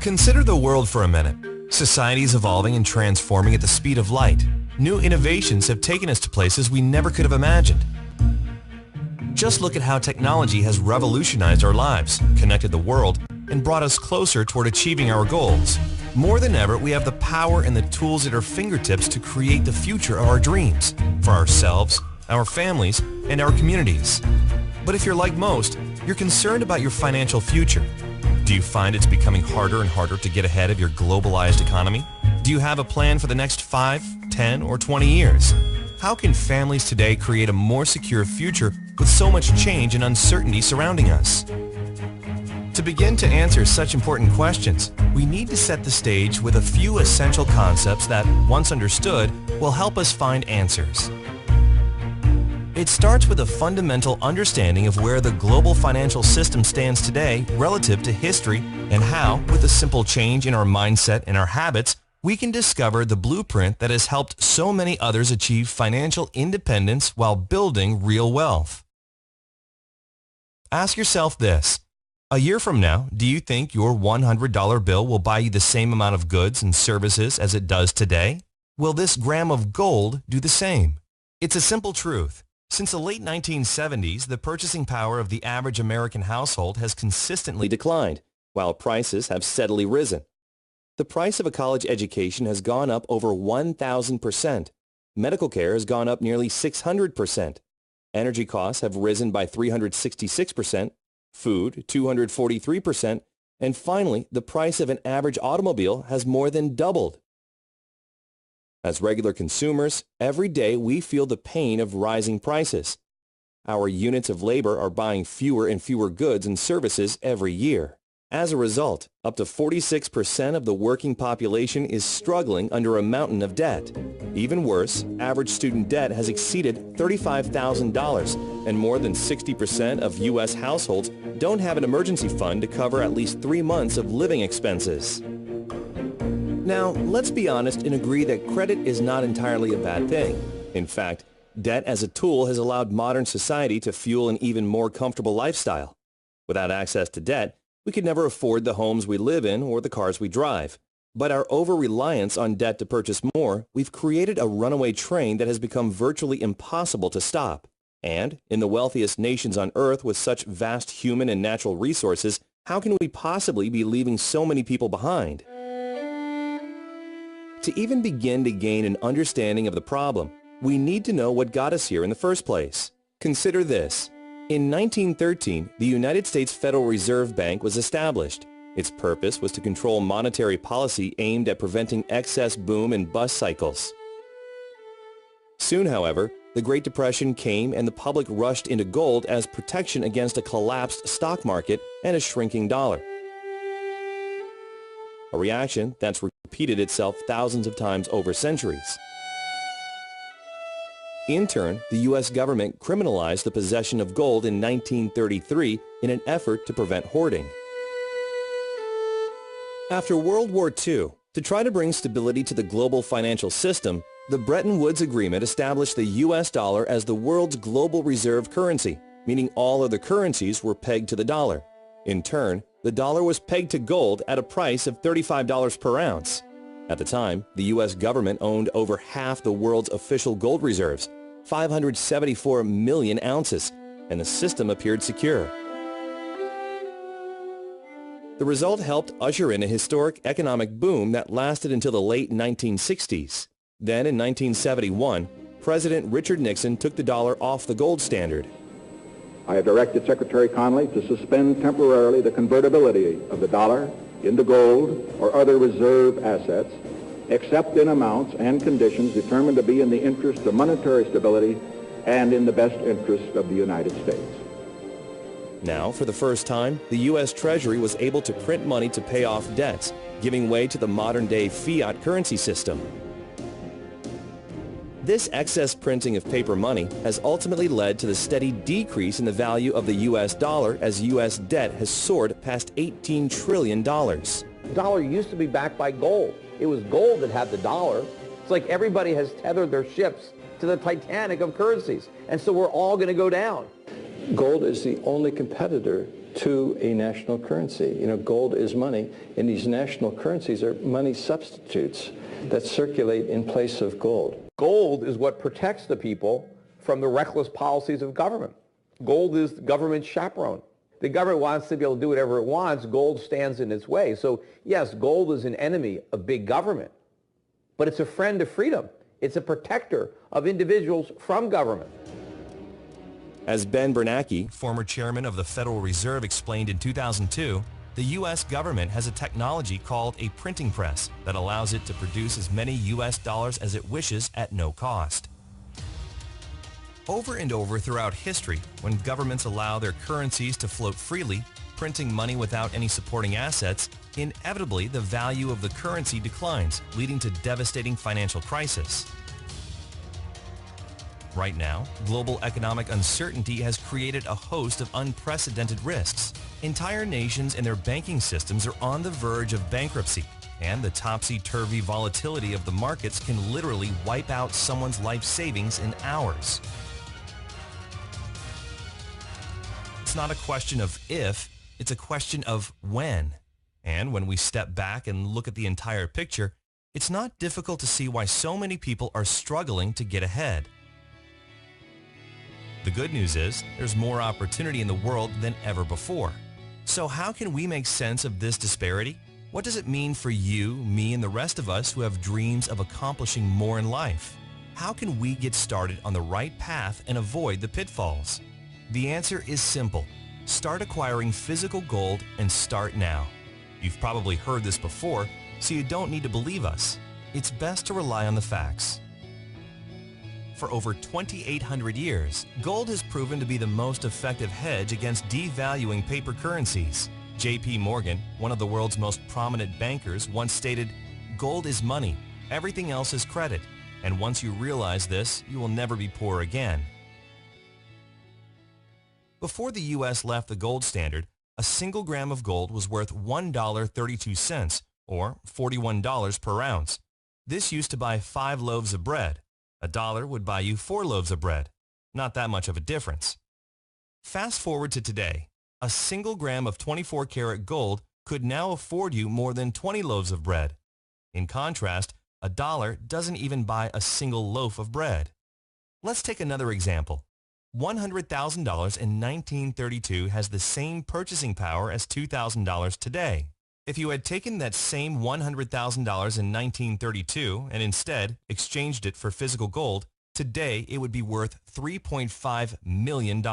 Consider the world for a minute. Society is evolving and transforming at the speed of light. New innovations have taken us to places we never could have imagined. Just look at how technology has revolutionized our lives, connected the world, and brought us closer toward achieving our goals. More than ever, we have the power and the tools at our fingertips to create the future of our dreams, for ourselves, our families, and our communities. But if you're like most, you're concerned about your financial future. Do you find it's becoming harder and harder to get ahead of your globalized economy? Do you have a plan for the next 5, 10, or 20 years? How can families today create a more secure future with so much change and uncertainty surrounding us? To begin to answer such important questions, we need to set the stage with a few essential concepts that, once understood, will help us find answers. It starts with a fundamental understanding of where the global financial system stands today relative to history and how, with a simple change in our mindset and our habits, we can discover the blueprint that has helped so many others achieve financial independence while building real wealth. Ask yourself this. A year from now, do you think your $100 bill will buy you the same amount of goods and services as it does today? Will this gram of gold do the same? It's a simple truth. Since the late 1970s, the purchasing power of the average American household has consistently declined, while prices have steadily risen. The price of a college education has gone up over 1,000%. Medical care has gone up nearly 600%. Energy costs have risen by 366%, food 243%, and finally, the price of an average automobile has more than doubled. As regular consumers, every day we feel the pain of rising prices. Our units of labor are buying fewer and fewer goods and services every year. As a result, up to 46% of the working population is struggling under a mountain of debt. Even worse, average student debt has exceeded $35,000, and more than 60% of U.S. households don't have an emergency fund to cover at least 3 months of living expenses. Now, let's be honest and agree that credit is not entirely a bad thing. In fact, debt as a tool has allowed modern society to fuel an even more comfortable lifestyle. Without access to debt, we could never afford the homes we live in or the cars we drive. But our over-reliance on debt to purchase more, we've created a runaway train that has become virtually impossible to stop. And, in the wealthiest nations on Earth with such vast human and natural resources, how can we possibly be leaving so many people behind? To even begin to gain an understanding of the problem, we need to know what got us here in the first place. Consider this. In 1913, the United States Federal Reserve Bank was established. Its purpose was to control monetary policy aimed at preventing excess boom and bust cycles. Soon, however, the Great Depression came and the public rushed into gold as protection against a collapsed stock market and a shrinking dollar. A reaction that's repeated itself thousands of times over centuries. In turn, the U.S. government criminalized the possession of gold in 1933 in an effort to prevent hoarding. After World War II, to try to bring stability to the global financial system, the Bretton Woods Agreement established the U.S. dollar as the world's global reserve currency, meaning all other currencies were pegged to the dollar. In turn, the dollar was pegged to gold at a price of $35 per ounce. At the time, the U.S. government owned over half the world's official gold reserves, 574 million ounces, and the system appeared secure. The result helped usher in a historic economic boom that lasted until the late 1960s. Then in 1971, President Richard Nixon took the dollar off the gold standard. I have directed Secretary Connally to suspend temporarily the convertibility of the dollar into gold or other reserve assets, except in amounts and conditions determined to be in the interest of monetary stability and in the best interest of the United States. Now, for the first time, the U.S. Treasury was able to print money to pay off debts, giving way to the modern-day fiat currency system. This excess printing of paper money has ultimately led to the steady decrease in the value of the U.S. dollar as U.S. debt has soared past $18 trillion. The dollar used to be backed by gold. It was gold that had the dollar. It's like everybody has tethered their ships to the Titanic of currencies, and so we're all going to go down. Gold is the only competitor to a national currency. You know, gold is money, and these national currencies are money substitutes that circulate in place of gold. Gold is what protects the people from the reckless policies of government. Gold is government chaperone. The government wants to be able to do whatever it wants. Gold stands in its way. So yes, gold is an enemy of big government, but it's a friend of freedom. It's a protector of individuals from government. As Ben Bernanke, former chairman of the Federal Reserve, explained in 2002, the U.S. government has a technology called a printing press that allows it to produce as many U.S. dollars as it wishes at no cost. Over and over throughout history, when governments allow their currencies to float freely, printing money without any supporting assets, inevitably the value of the currency declines, leading to devastating financial crisis. Right now, global economic uncertainty has created a host of unprecedented risks. Entire nations and their banking systems are on the verge of bankruptcy, and the topsy-turvy volatility of the markets can literally wipe out someone's life savings in hours. It's not a question of if, it's a question of when. And when we step back and look at the entire picture, it's not difficult to see why so many people are struggling to get ahead. The good news is, there's more opportunity in the world than ever before. So how can we make sense of this disparity? What does it mean for you, me, and the rest of us who have dreams of accomplishing more in life? How can we get started on the right path and avoid the pitfalls? The answer is simple. Start acquiring physical gold and start now. You've probably heard this before, so you don't need to believe us. It's best to rely on the facts. For over 2,800 years, gold has proven to be the most effective hedge against devaluing paper currencies. J.P. Morgan, one of the world's most prominent bankers, once stated, "Gold is money, everything else is credit, and once you realize this, you will never be poor again." Before the U.S. left the gold standard, a single gram of gold was worth $1.32, or $41 per ounce. This used to buy 5 loaves of bread. $1 would buy you 4 loaves of bread. Not that much of a difference. Fast forward to today. A single gram of 24-karat gold could now afford you more than 20 loaves of bread. In contrast, $1 doesn't even buy a single loaf of bread. Let's take another example. $100,000 in 1932 has the same purchasing power as $2,000 today. If you had taken that same $100,000 in 1932 and instead exchanged it for physical gold, today it would be worth $3.5 million.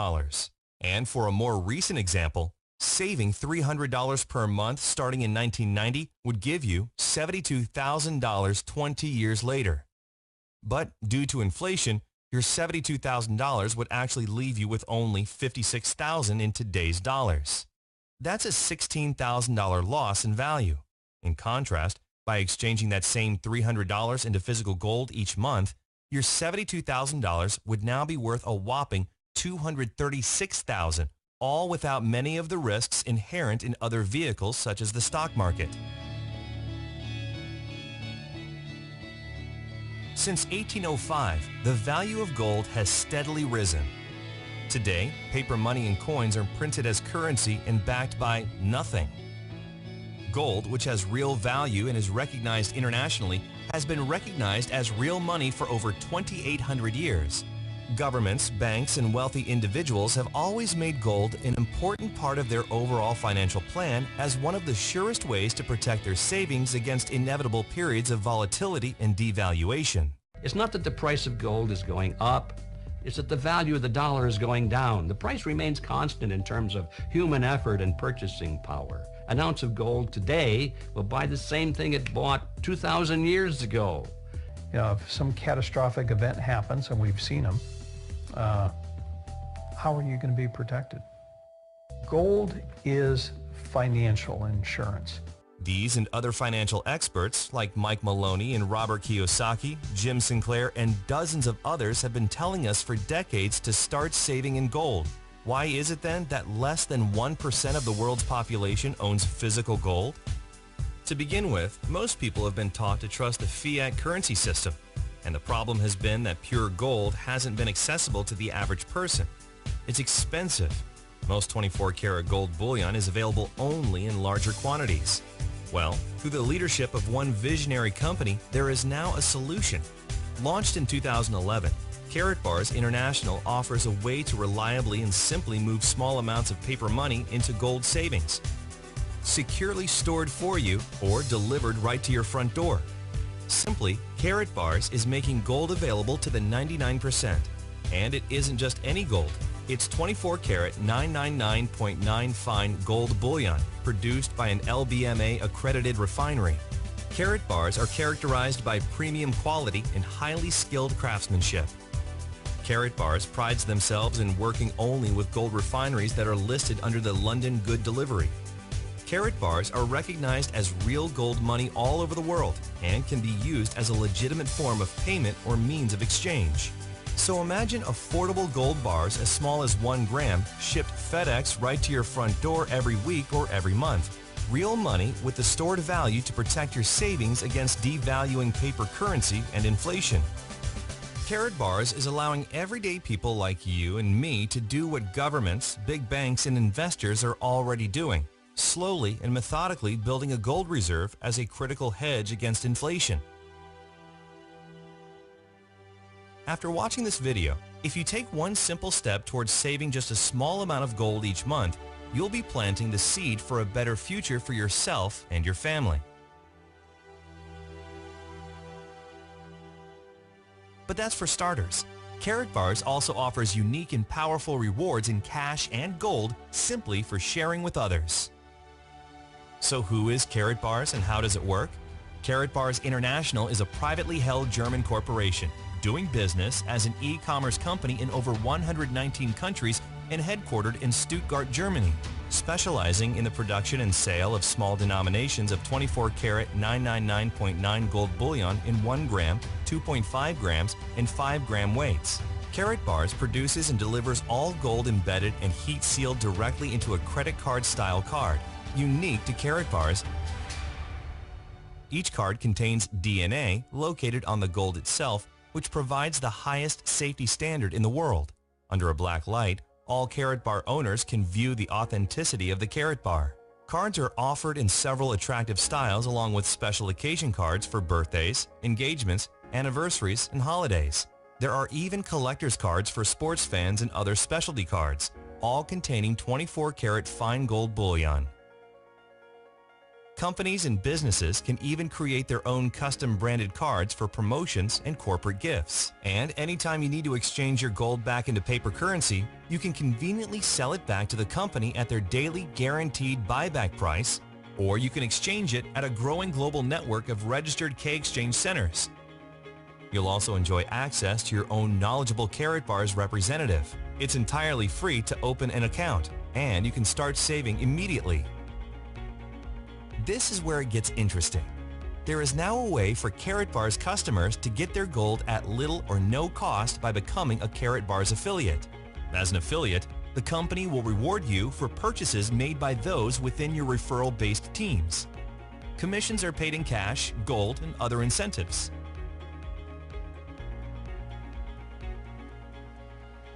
And for a more recent example, saving $300 per month starting in 1990 would give you $72,000 20 years later. But due to inflation, your $72,000 would actually leave you with only $56,000 in today's dollars. That's a $16,000 loss in value. In contrast, by exchanging that same $300 into physical gold each month, your $72,000 would now be worth a whopping $236,000, all without many of the risks inherent in other vehicles such as the stock market. Since 1805, the value of gold has steadily risen. Today, paper money and coins are printed as currency and backed by nothing. Gold, which has real value and is recognized internationally, has been recognized as real money for over 2,800 years. Governments, banks, and wealthy individuals have always made gold an important part of their overall financial plan as one of the surest ways to protect their savings against inevitable periods of volatility and devaluation. It's not that the price of gold is going up. It's that the value of the dollar is going down. The price remains constant in terms of human effort and purchasing power. An ounce of gold today will buy the same thing it bought 2,000 years ago. You know, if some catastrophic event happens, and we've seen them, how are you going to be protected? Gold is financial insurance. These and other financial experts like Mike Maloney and Robert Kiyosaki, Jim Sinclair, and dozens of others have been telling us for decades to start saving in gold. Why is it then that less than 1% of the world's population owns physical gold? To begin with, most people have been taught to trust the fiat currency system, and the problem has been that pure gold hasn't been accessible to the average person. It's expensive. Most 24-karat gold bullion is available only in larger quantities. Well, through the leadership of one visionary company, there is now a solution. Launched in 2011, Karatbars International offers a way to reliably and simply move small amounts of paper money into gold savings. Securely stored for you or delivered right to your front door. Simply, Karatbars is making gold available to the 99%. And it isn't just any gold. It's 24-karat 999.9 fine gold bullion produced by an LBMA accredited refinery. Karatbars are characterized by premium quality and highly skilled craftsmanship. Karatbars prides themselves in working only with gold refineries that are listed under the London Good Delivery. Karatbars are recognized as real gold money all over the world and can be used as a legitimate form of payment or means of exchange. So imagine affordable gold bars as small as 1 gram shipped FedEx right to your front door every week or every month. Real money with the stored value to protect your savings against devaluing paper currency and inflation. Karatbars is allowing everyday people like you and me to do what governments, big banks, and investors are already doing, slowly and methodically building a gold reserve as a critical hedge against inflation. After watching this video, if you take one simple step towards saving just a small amount of gold each month, you'll be planting the seed for a better future for yourself and your family. But that's for starters. Karatbars also offers unique and powerful rewards in cash and gold simply for sharing with others. So who is Karatbars and how does it work? Karatbars International is a privately held German corporation doing business as an e-commerce company in over 119 countries and headquartered in Stuttgart, Germany, specializing in the production and sale of small denominations of 24-karat 999.9 gold bullion in 1 gram, 2.5 grams, and 5-gram weights. Karatbars produces and delivers all gold embedded and heat-sealed directly into a credit card-style card, unique to Karatbars. Each card contains DNA located on the gold itself, which provides the highest safety standard in the world. Under a black light, all Karatbar owners can view the authenticity of the Karatbar. Cards are offered in several attractive styles along with special occasion cards for birthdays, engagements, anniversaries, and holidays. There are even collector's cards for sports fans and other specialty cards, all containing 24-karat fine gold bullion. Companies and businesses can even create their own custom branded cards for promotions and corporate gifts. And anytime you need to exchange your gold back into paper currency, you can conveniently sell it back to the company at their daily guaranteed buyback price, or you can exchange it at a growing global network of registered K-exchange centers. You'll also enjoy access to your own knowledgeable Karatbars representative. It's entirely free to open an account, and you can start saving immediately. This is where it gets interesting. There is now a way for Karatbars customers to get their gold at little or no cost by becoming a Karatbars affiliate. As an affiliate, the company will reward you for purchases made by those within your referral-based teams. Commissions are paid in cash, gold, and other incentives.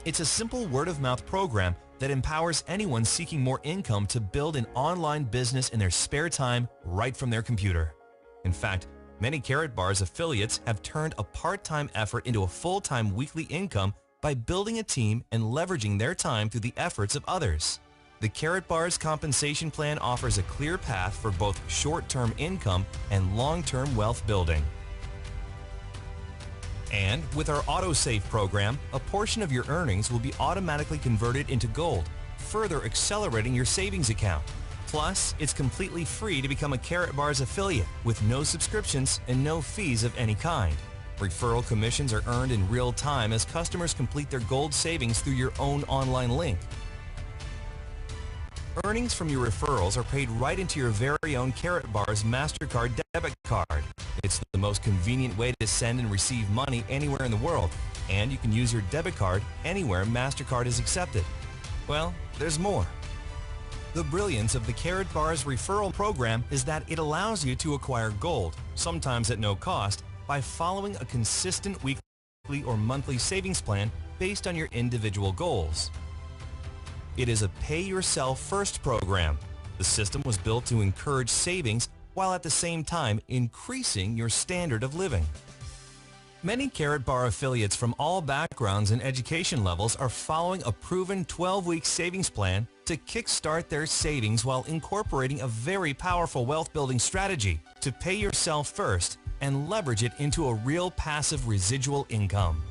It's a simple word-of-mouth program that empowers anyone seeking more income to build an online business in their spare time right from their computer. In fact, many Karatbars affiliates have turned a part-time effort into a full-time weekly income by building a team and leveraging their time through the efforts of others. The Karatbars compensation plan offers a clear path for both short-term income and long-term wealth building. And with our AutoSave program, a portion of your earnings will be automatically converted into gold, further accelerating your savings account. Plus, it's completely free to become a Karatbars affiliate with no subscriptions and no fees of any kind. Referral commissions are earned in real time as customers complete their gold savings through your own online link. Earnings from your referrals are paid right into your very own Karatbars MasterCard debit card. It's the most convenient way to send and receive money anywhere in the world, and you can use your debit card anywhere MasterCard is accepted. Well, there's more. The brilliance of the Karatbars referral program is that it allows you to acquire gold, sometimes at no cost, by following a consistent weekly or monthly savings plan based on your individual goals. It is a pay-yourself-first program. The system was built to encourage savings while at the same time increasing your standard of living. Many Karatbar affiliates from all backgrounds and education levels are following a proven 12-week savings plan to kickstart their savings while incorporating a very powerful wealth-building strategy to pay yourself first and leverage it into a real passive residual income.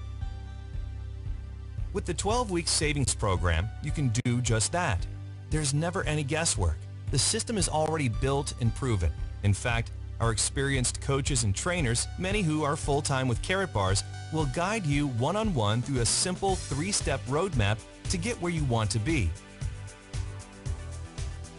With the 12-week savings program, you can do just that. There's never any guesswork. The system is already built and proven. In fact, our experienced coaches and trainers, many who are full-time with Karatbars, will guide you one-on-one through a simple 3-step roadmap to get where you want to be.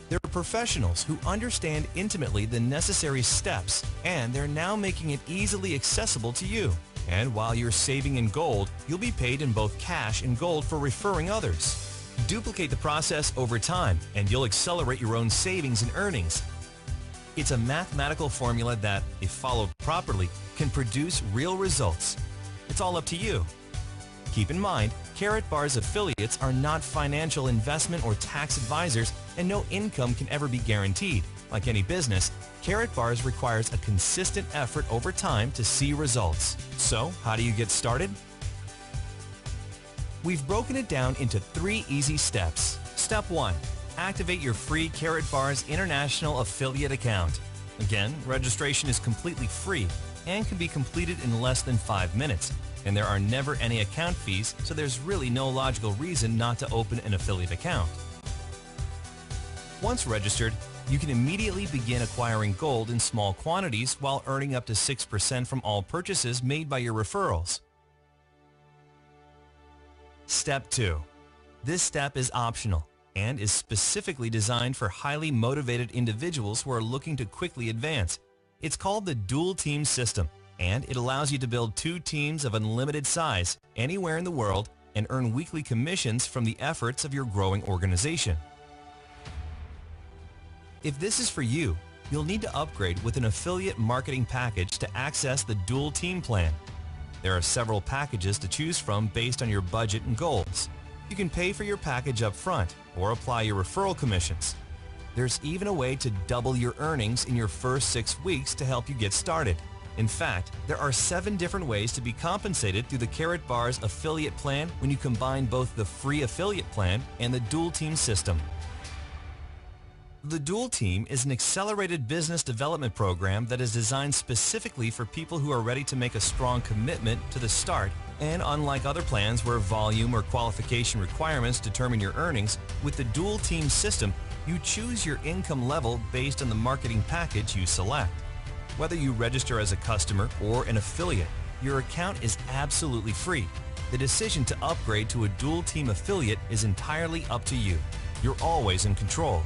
They're professionals who understand intimately the necessary steps, and they're now making it easily accessible to you. And while you're saving in gold, you'll be paid in both cash and gold for referring others. Duplicate the process over time, and you'll accelerate your own savings and earnings. It's a mathematical formula that, if followed properly, can produce real results. It's all up to you. Keep in mind, Karatbars affiliates are not financial investment or tax advisors, and no income can ever be guaranteed. Like any business, Karatbars requires a consistent effort over time to see results. So, how do you get started? We've broken it down into 3 easy steps. Step 1. Activate your free Karatbars International Affiliate account. Again, registration is completely free and can be completed in less than 5 minutes. And there are never any account fees, so there's really no logical reason not to open an affiliate account. Once registered, you can immediately begin acquiring gold in small quantities while earning up to 6% from all purchases made by your referrals. Step 2. This step is optional and is specifically designed for highly motivated individuals who are looking to quickly advance. It's called the dual team system, and it allows you to build 2 teams of unlimited size anywhere in the world and earn weekly commissions from the efforts of your growing organization. If this is for you, you'll need to upgrade with an affiliate marketing package to access the dual team plan. There are several packages to choose from based on your budget and goals. You can pay for your package up front or apply your referral commissions. There's even a way to double your earnings in your first 6 weeks to help you get started. In fact, there are 7 different ways to be compensated through the Karatbars affiliate plan when you combine both the free affiliate plan and the dual team system. The Dual Team is an accelerated business development program that is designed specifically for people who are ready to make a strong commitment to the start, and unlike other plans where volume or qualification requirements determine your earnings, with the Dual Team system, you choose your income level based on the marketing package you select. Whether you register as a customer or an affiliate, your account is absolutely free. The decision to upgrade to a Dual Team affiliate is entirely up to you. You're always in control.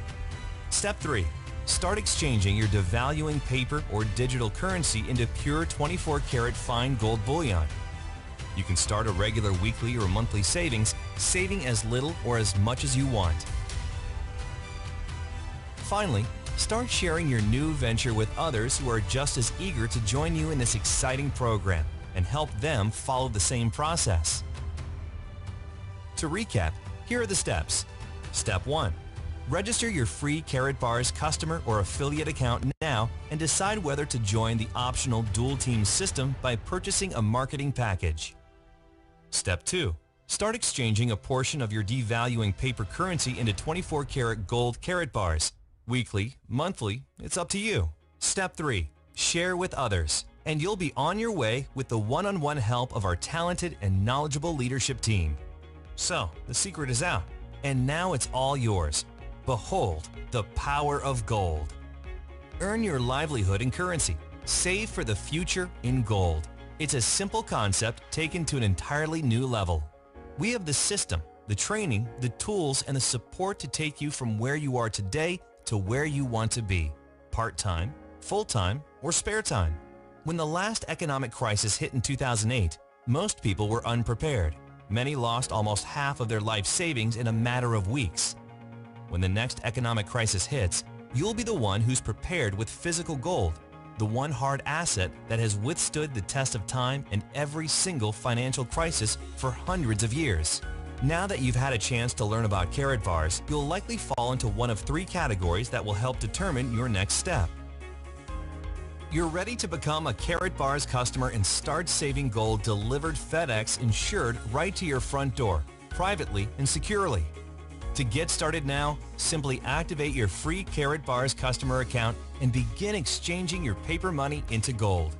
Step 3. Start exchanging your devaluing paper or digital currency into pure 24-karat fine gold bullion. You can start a regular weekly or monthly savings, saving as little or as much as you want. Finally, start sharing your new venture with others who are just as eager to join you in this exciting program and help them follow the same process. To recap, here are the steps. Step 1. Register your free Karatbars customer or affiliate account now and decide whether to join the optional Dual Team system by purchasing a marketing package. Step 2. Start exchanging a portion of your devaluing paper currency into 24-karat gold Karatbars. Weekly, monthly, it's up to you. Step 3. Share with others, and you'll be on your way with the one-on-one help of our talented and knowledgeable leadership team. So, the secret is out, and now it's all yours. Behold the power of gold. Earn your livelihood in currency. Save for the future in gold. It's a simple concept taken to an entirely new level. We have the system, the training, the tools, and the support to take you from where you are today to where you want to be. Part-time, full-time, or spare time. When the last economic crisis hit in 2008, most people were unprepared. Many lost almost half of their life savings in a matter of weeks. When the next economic crisis hits, you'll be the one who's prepared with physical gold, the one hard asset that has withstood the test of time and every single financial crisis for hundreds of years. Now that you've had a chance to learn about Karatbars, you'll likely fall into one of three categories that will help determine your next step. You're ready to become a Karatbars customer and start saving gold delivered FedEx insured right to your front door, privately and securely. To get started now, simply activate your free Karatbars customer account and begin exchanging your paper money into gold.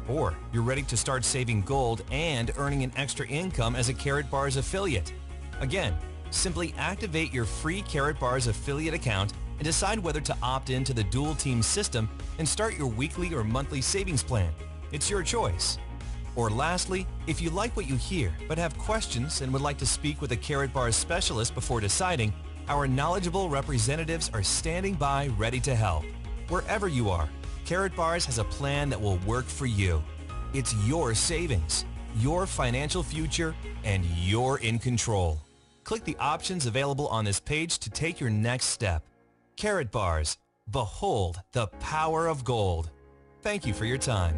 Or you're ready to start saving gold and earning an extra income as a Karatbars affiliate. Again, simply activate your free Karatbars affiliate account and decide whether to opt into the dual team system and start your weekly or monthly savings plan. It's your choice. Or lastly, if you like what you hear but have questions and would like to speak with a Karatbars specialist before deciding, our knowledgeable representatives are standing by ready to help. Wherever you are, Karatbars has a plan that will work for you. It's your savings, your financial future, and you're in control. Click the options available on this page to take your next step. Karatbars, behold the power of gold. Thank you for your time.